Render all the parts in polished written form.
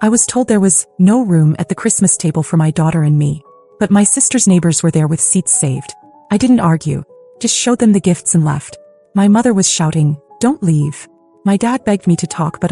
I was told there was no room at the Christmas table for my daughter and me, but my sister's neighbors were there with seats saved. I didn't argue, just showed them the gifts and left. My mother was shouting, "Don't leave." My dad begged me to talk, but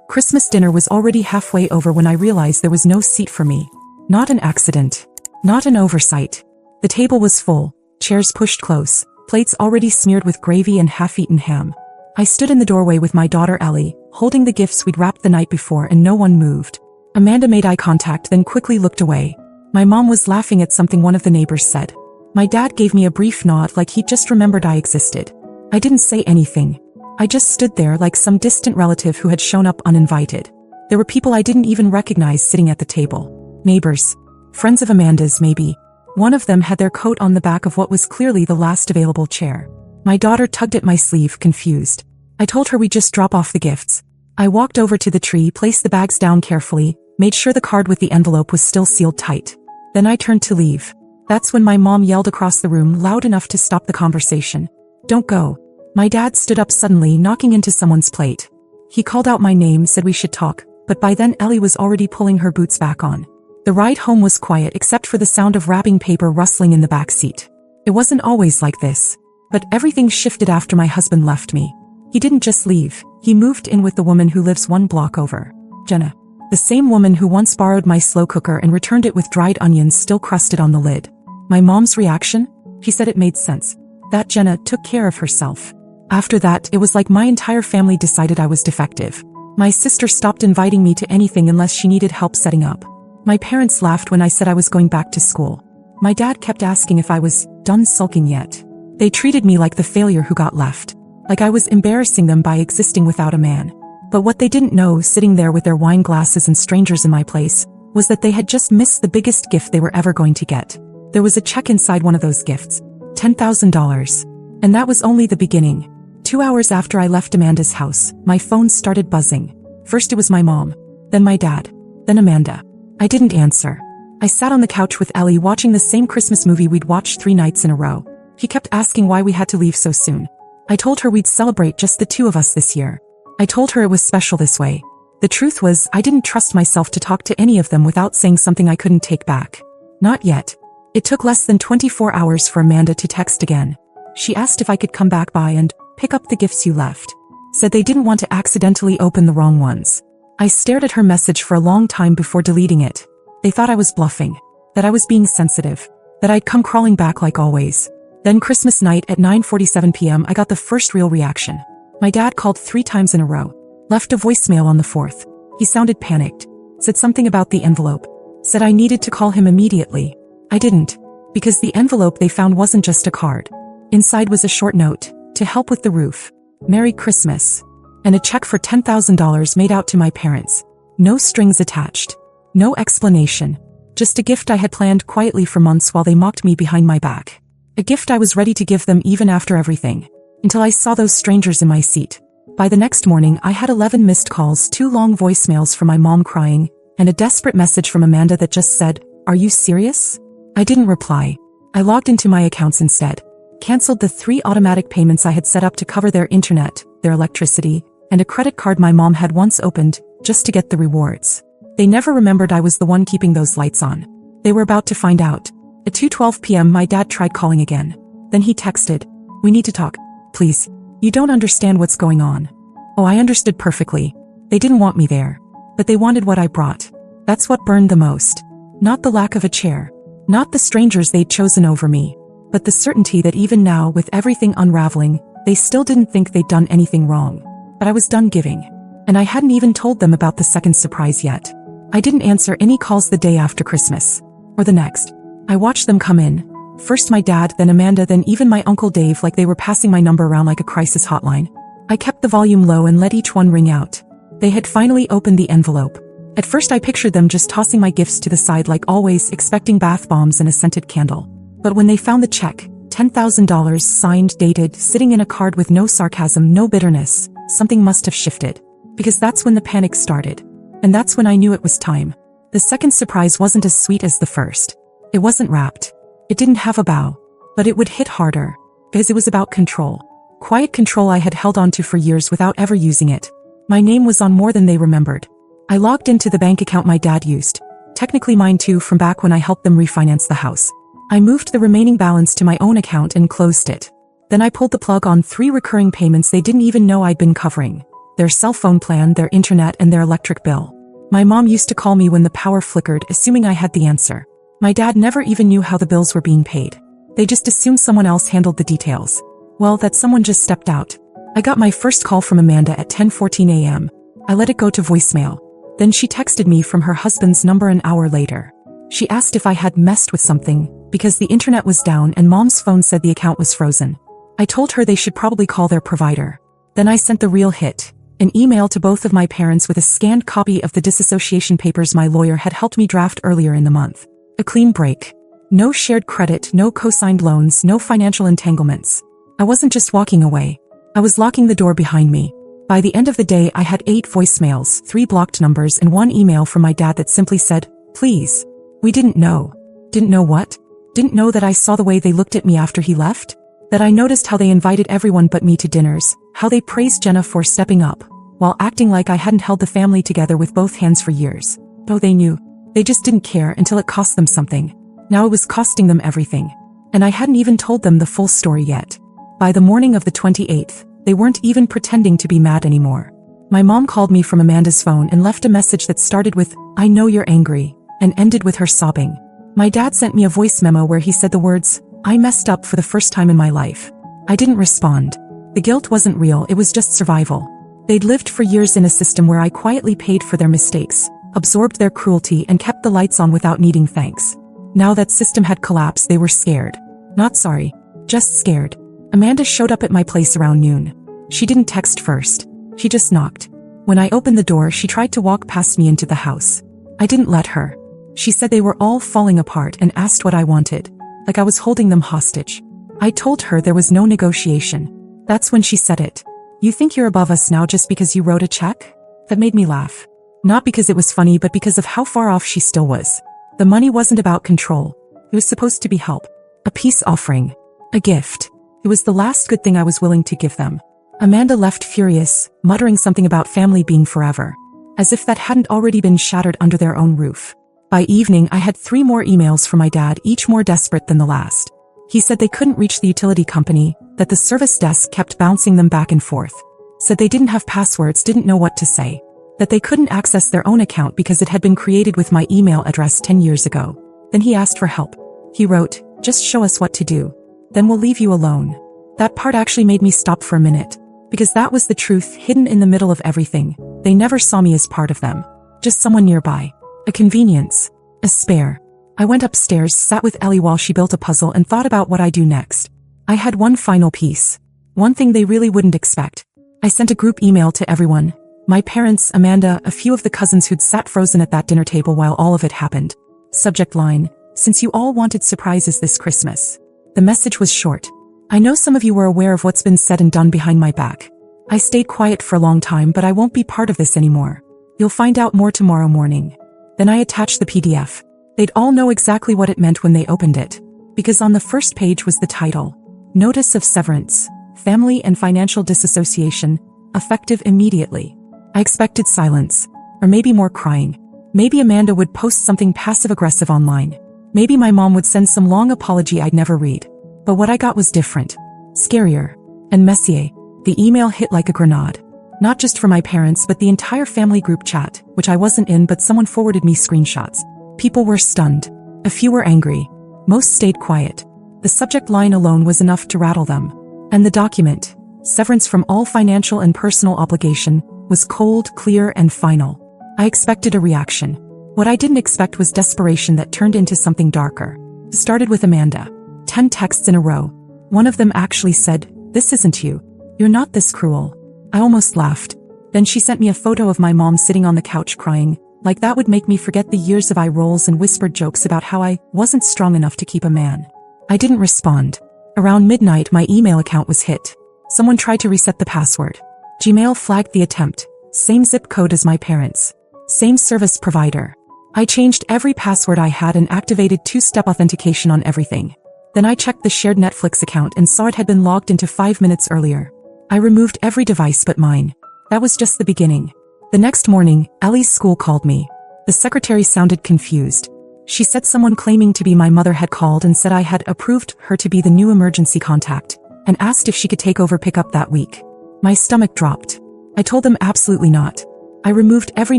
Christmas dinner was already halfway over when I realized there was no seat for me. Not an accident. Not an oversight. The table was full, chairs pushed close, plates already smeared with gravy and half-eaten ham. I stood in the doorway with my daughter Ellie, holding the gifts we'd wrapped the night before, and no one moved. Amanda made eye contact, then quickly looked away. My mom was laughing at something one of the neighbors said. My dad gave me a brief nod like he'd just remembered I existed. I didn't say anything. I just stood there like some distant relative who had shown up uninvited. There were people I didn't even recognize sitting at the table. Neighbors. Friends of Amanda's, maybe. One of them had their coat on the back of what was clearly the last available chair. My daughter tugged at my sleeve, confused. I told her we'd just drop off the gifts. I walked over to the tree, placed the bags down carefully, made sure the card with the envelope was still sealed tight. Then I turned to leave. That's when my mom yelled across the room loud enough to stop the conversation. "Don't go." My dad stood up suddenly, knocking into someone's plate. He called out my name, said we should talk, but by then Ellie was already pulling her boots back on. The ride home was quiet except for the sound of wrapping paper rustling in the back seat. It wasn't always like this. But everything shifted after my husband left me. He didn't just leave, he moved in with the woman who lives one block over. Jenna. The same woman who once borrowed my slow cooker and returned it with dried onions still crusted on the lid. My mom's reaction? She said it made sense. That Jenna took care of herself. After that, it was like my entire family decided I was defective. My sister stopped inviting me to anything unless she needed help setting up. My parents laughed when I said I was going back to school. My dad kept asking if I was done sulking yet. They treated me like the failure who got left. Like I was embarrassing them by existing without a man. But what they didn't know, sitting there with their wine glasses and strangers in my place, was that they had just missed the biggest gift they were ever going to get. There was a check inside one of those gifts. $10,000. And that was only the beginning. 2 hours after I left Amanda's house, my phone started buzzing. First it was my mom, then my dad, then Amanda. I didn't answer. I sat on the couch with Ellie watching the same Christmas movie we'd watched 3 nights in a row. She kept asking why we had to leave so soon. I told her we'd celebrate just the 2 of us this year. I told her it was special this way. The truth was, I didn't trust myself to talk to any of them without saying something I couldn't take back. Not yet. It took less than 24 hours for Amanda to text again. She asked if I could come back by and pick up the gifts you left. Said they didn't want to accidentally open the wrong ones. I stared at her message for a long time before deleting it. They thought I was bluffing, that I was being sensitive, that I'd come crawling back like always. Then Christmas night at 9:47 p.m. I got the first real reaction. My dad called 3 times in a row, left a voicemail on the 4th. He sounded panicked, said something about the envelope, said I needed to call him immediately. I didn't, because the envelope they found wasn't just a card. Inside was a short note, to help with the roof, Merry Christmas, and a check for $10,000 made out to my parents. No strings attached. No explanation. Just a gift I had planned quietly for months while they mocked me behind my back. A gift I was ready to give them even after everything. Until I saw those strangers in my seat. By the next morning, I had 11 missed calls, 2 long voicemails from my mom crying, and a desperate message from Amanda that just said, "Are you serious?" I didn't reply. I logged into my accounts instead. Cancelled the 3 automatic payments I had set up to cover their internet, their electricity, and a credit card my mom had once opened, just to get the rewards. They never remembered I was the one keeping those lights on. They were about to find out. At 2:12 p.m. my dad tried calling again. Then he texted, "We need to talk. Please. You don't understand what's going on." Oh, I understood perfectly. They didn't want me there. But they wanted what I brought. That's what burned the most. Not the lack of a chair. Not the strangers they'd chosen over me. But the certainty that even now, with everything unraveling, they still didn't think they'd done anything wrong. But I was done giving. And I hadn't even told them about the second surprise yet. I didn't answer any calls the day after Christmas. Or the next. I watched them come in. First my dad, then Amanda, then even my Uncle Dave, like they were passing my number around like a crisis hotline. I kept the volume low and let each one ring out. They had finally opened the envelope. At first I pictured them just tossing my gifts to the side like always, expecting bath bombs and a scented candle. But when they found the check, $10,000, signed, dated, sitting in a card with no sarcasm, no bitterness, something must have shifted. Because that's when the panic started. And that's when I knew it was time. The second surprise wasn't as sweet as the first. It wasn't wrapped. It didn't have a bow. But it would hit harder. Because it was about control. Quiet control I had held on to for years without ever using it. My name was on more than they remembered. I logged into the bank account my dad used. Technically mine too, from back when I helped them refinance the house. I moved the remaining balance to my own account and closed it. Then I pulled the plug on 3 recurring payments they didn't even know I'd been covering. Their cell phone plan, their internet, and their electric bill. My mom used to call me when the power flickered, assuming I had the answer. My dad never even knew how the bills were being paid. They just assumed someone else handled the details. Well, that someone just stepped out. I got my first call from Amanda at 10:14 a.m. I let it go to voicemail. Then she texted me from her husband's number an hour later. She asked if I had messed with something, because the internet was down and mom's phone said the account was frozen. I told her they should probably call their provider. Then I sent the real hit, an email to both of my parents with a scanned copy of the disassociation papers my lawyer had helped me draft earlier in the month. A clean break. No shared credit, no co-signed loans, no financial entanglements. I wasn't just walking away. I was locking the door behind me. By the end of the day, I had 8 voicemails, 3 blocked numbers, and 1 email from my dad that simply said, "Please." We didn't know. Didn't know what? Didn't know that I saw the way they looked at me after he left? That I noticed how they invited everyone but me to dinners, how they praised Jenna for stepping up, while acting like I hadn't held the family together with both hands for years. Oh, they knew. They just didn't care until it cost them something. Now it was costing them everything. And I hadn't even told them the full story yet. By the morning of the 28th, they weren't even pretending to be mad anymore. My mom called me from Amanda's phone and left a message that started with, "I know you're angry," and ended with her sobbing. My dad sent me a voice memo where he said the words, "I messed up for the first time in my life." I didn't respond. The guilt wasn't real, it was just survival. They'd lived for years in a system where I quietly paid for their mistakes, absorbed their cruelty, and kept the lights on without needing thanks. Now that system had collapsed, they were scared. Not sorry, just scared. Amanda showed up at my place around noon. She didn't text first. She just knocked. When I opened the door, she tried to walk past me into the house. I didn't let her. She said they were all falling apart and asked what I wanted, like I was holding them hostage. I told her there was no negotiation. That's when she said it. "You think you're above us now just because you wrote a check?" That made me laugh. Not because it was funny, but because of how far off she still was. The money wasn't about control. It was supposed to be help. A peace offering. A gift. It was the last good thing I was willing to give them. Amanda left furious, muttering something about family being forever. As if that hadn't already been shattered under their own roof. By evening, I had 3 more emails from my dad, each more desperate than the last. He said they couldn't reach the utility company, that the service desk kept bouncing them back and forth. Said they didn't have passwords, didn't know what to say. That they couldn't access their own account because it had been created with my email address 10 years ago. Then he asked for help. He wrote, "Just show us what to do. Then we'll leave you alone." That part actually made me stop for a minute. Because that was the truth hidden in the middle of everything. They never saw me as part of them. Just someone nearby. A convenience. A spare. I went upstairs, sat with Ellie while she built a puzzle and thought about what I do next. I had one final piece. One thing they really wouldn't expect. I sent a group email to everyone. My parents, Amanda, a few of the cousins who'd sat frozen at that dinner table while all of it happened. Subject line, "Since you all wanted surprises this Christmas." The message was short. "I know some of you were aware of what's been said and done behind my back. I stayed quiet for a long time, but I won't be part of this anymore. You'll find out more tomorrow morning." Then I attached the PDF. They'd all know exactly what it meant when they opened it. Because on the first page was the title. Notice of Severance. Family and Financial Disassociation. Effective immediately. I expected silence. Or maybe more crying. Maybe Amanda would post something passive-aggressive online. Maybe my mom would send some long apology I'd never read. But what I got was different. Scarier. And messier. The email hit like a grenade. Not just for my parents, but the entire family group chat, which I wasn't in, but someone forwarded me screenshots. People were stunned. A few were angry. Most stayed quiet. The subject line alone was enough to rattle them. And the document, severance from all financial and personal obligation, was cold, clear, and final. I expected a reaction. What I didn't expect was desperation that turned into something darker. It started with Amanda. 10 texts in a row. One of them actually said, "This isn't you. You're not this cruel." I almost laughed. Then she sent me a photo of my mom sitting on the couch crying, like that would make me forget the years of eye rolls and whispered jokes about how I wasn't strong enough to keep a man. I didn't respond. Around midnight, my email account was hit. Someone tried to reset the password. Gmail flagged the attempt. Same zip code as my parents. Same service provider. I changed every password I had and activated 2-step authentication on everything. Then I checked the shared Netflix account and saw it had been logged into 5 minutes earlier. I removed every device but mine. That was just the beginning. The next morning, Ellie's school called me. The secretary sounded confused. She said someone claiming to be my mother had called and said I had approved her to be the new emergency contact, and asked if she could take over pickup that week. My stomach dropped. I told them absolutely not. I removed every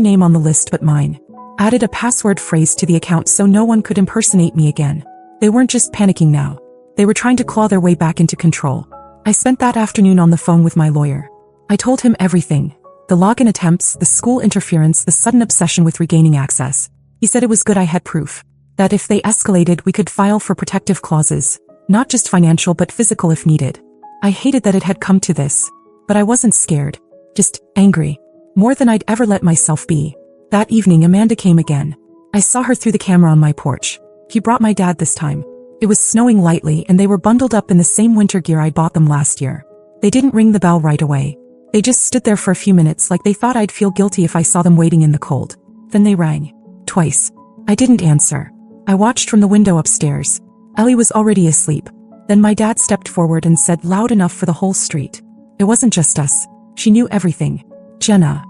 name on the list but mine. Added a password phrase to the account so no one could impersonate me again. They weren't just panicking now. They were trying to claw their way back into control. I spent that afternoon on the phone with my lawyer. I told him everything. The login attempts, the school interference, the sudden obsession with regaining access. He said it was good I had proof. That if they escalated we could file for protective clauses. Not just financial but physical if needed. I hated that it had come to this. But I wasn't scared. Just angry. More than I'd ever let myself be. That evening Amanda came again. I saw her through the camera on my porch. He brought my dad this time. It was snowing lightly and they were bundled up in the same winter gear I bought them last year. They didn't ring the bell right away. They just stood there for a few minutes like they thought I'd feel guilty if I saw them waiting in the cold. Then they rang. Twice. I didn't answer. I watched from the window upstairs. Ellie was already asleep. Then my dad stepped forward and said loud enough for the whole street. It wasn't just us. She knew everything. Jenna.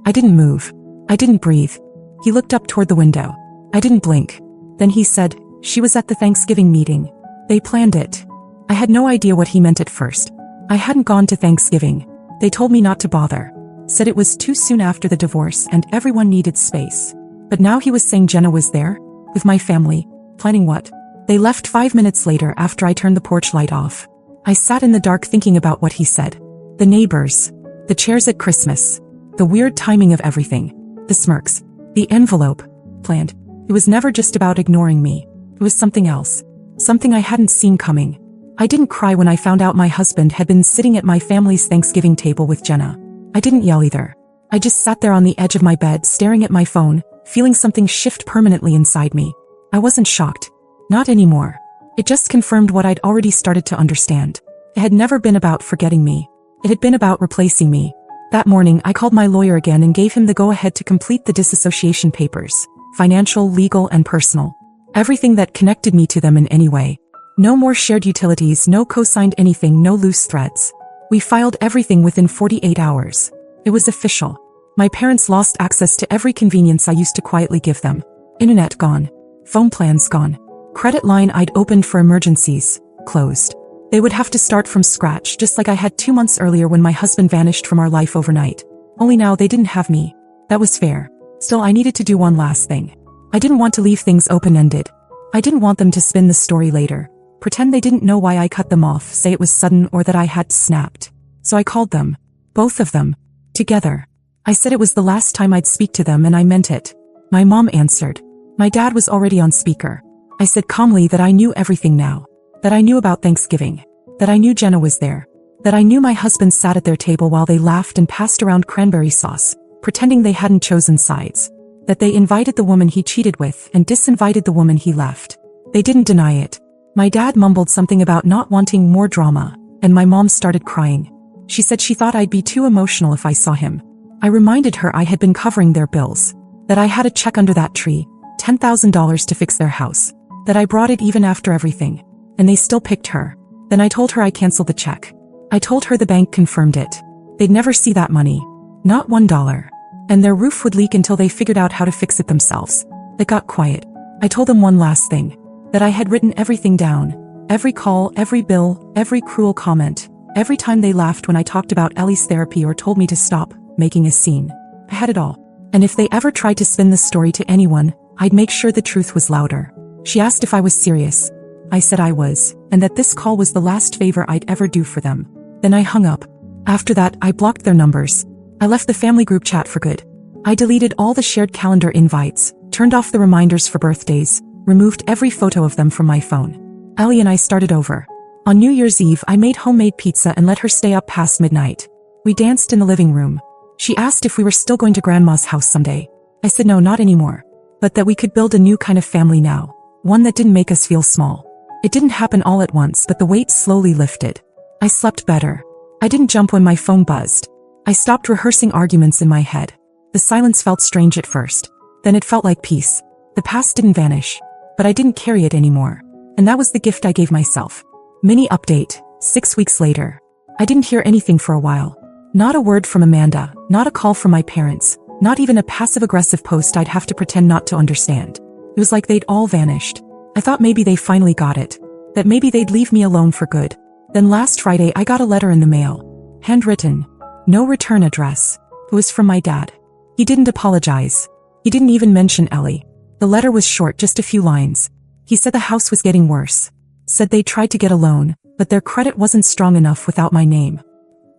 I didn't move. I didn't breathe. He looked up toward the window. I didn't blink. Then he said, she was at the Thanksgiving meeting. They planned it. I had no idea what he meant at first. I hadn't gone to Thanksgiving. They told me not to bother. Said it was too soon after the divorce and everyone needed space. But now he was saying Jenna was there? With my family. Planning what? They left 5 minutes later after I turned the porch light off. I sat in the dark thinking about what he said. The neighbors. The chairs at Christmas. The weird timing of everything. The smirks. The envelope. Planned. It was never just about ignoring me. It was something else. Something I hadn't seen coming. I didn't cry when I found out my husband had been sitting at my family's Thanksgiving table with Jenna. I didn't yell either. I just sat there on the edge of my bed staring at my phone, feeling something shift permanently inside me. I wasn't shocked. Not anymore. It just confirmed what I'd already started to understand. It had never been about forgetting me. It had been about replacing me. That morning, I called my lawyer again and gave him the go-ahead to complete the disassociation papers. Financial, legal, and personal. Everything that connected me to them in any way. No more shared utilities, no co-signed anything, no loose threads. We filed everything within 48 hours. It was official. My parents lost access to every convenience I used to quietly give them. Internet gone. Phone plans gone. Credit line I'd opened for emergencies, closed. They would have to start from scratch just like I had 2 months earlier when my husband vanished from our life overnight. Only now they didn't have me. That was fair. Still, I needed to do one last thing. I didn't want to leave things open-ended. I didn't want them to spin the story later. Pretend they didn't know why I cut them off, say it was sudden or that I had snapped. So I called them. Both of them. Together. I said it was the last time I'd speak to them and I meant it. My mom answered. My dad was already on speaker. I said calmly that I knew everything now. That I knew about Thanksgiving. That I knew Jenna was there. That I knew my husband sat at their table while they laughed and passed around cranberry sauce, pretending they hadn't chosen sides. That they invited the woman he cheated with and disinvited the woman he left. They didn't deny it. My dad mumbled something about not wanting more drama, and my mom started crying. She said she thought I'd be too emotional if I saw him. I reminded her I had been covering their bills. That I had a check under that tree, $10,000 to fix their house. That I brought it even after everything. And they still picked her. Then I told her I canceled the check. I told her the bank confirmed it. They'd never see that money. Not $1. And their roof would leak until they figured out how to fix it themselves. It got quiet. I told them one last thing. That I had written everything down. Every call, every bill, every cruel comment. Every time they laughed when I talked about Ellie's therapy or told me to stop making a scene. I had it all. And if they ever tried to spin the story to anyone, I'd make sure the truth was louder. She asked if I was serious. I said I was, and that this call was the last favor I'd ever do for them. Then I hung up. After that, I blocked their numbers. I left the family group chat for good. I deleted all the shared calendar invites, turned off the reminders for birthdays, removed every photo of them from my phone. Ellie and I started over. On New Year's Eve, I made homemade pizza and let her stay up past midnight. We danced in the living room. She asked if we were still going to Grandma's house someday. I said no, not anymore. But that we could build a new kind of family now. One that didn't make us feel small. It didn't happen all at once, but the weight slowly lifted. I slept better. I didn't jump when my phone buzzed. I stopped rehearsing arguments in my head. The silence felt strange at first. Then it felt like peace. The past didn't vanish. But I didn't carry it anymore. And that was the gift I gave myself. Mini update, 6 weeks later. I didn't hear anything for a while. Not a word from Amanda, not a call from my parents, Not even a passive-aggressive post I'd have to pretend not to understand. It was like they'd all vanished. I thought maybe they finally got it. That maybe they'd leave me alone for good. Then last Friday I got a letter in the mail. Handwritten. No return address. It was from my dad. He didn't apologize. He didn't even mention Ellie. The letter was short, just a few lines. He said the house was getting worse. Said they tried to get a loan, but their credit wasn't strong enough without my name.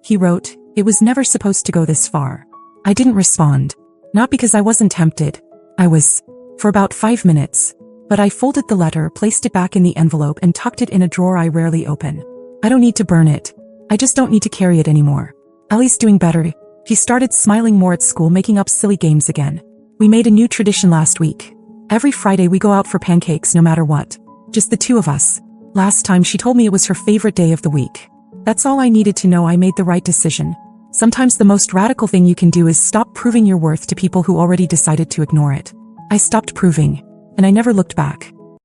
He wrote, "It was never supposed to go this far." I didn't respond. Not because I wasn't tempted. I was. For about 5 minutes. But I folded the letter, placed it back in the envelope, and tucked it in a drawer I rarely open. I don't need to burn it. I just don't need to carry it anymore. Ellie's doing better. She started smiling more at school, making up silly games again. We made a new tradition last week. Every Friday we go out for pancakes no matter what. Just the two of us. Last time she told me it was her favorite day of the week. That's all I needed to know. I made the right decision. Sometimes the most radical thing you can do is stop proving your worth to people who already decided to ignore it. I stopped proving, and I never looked back.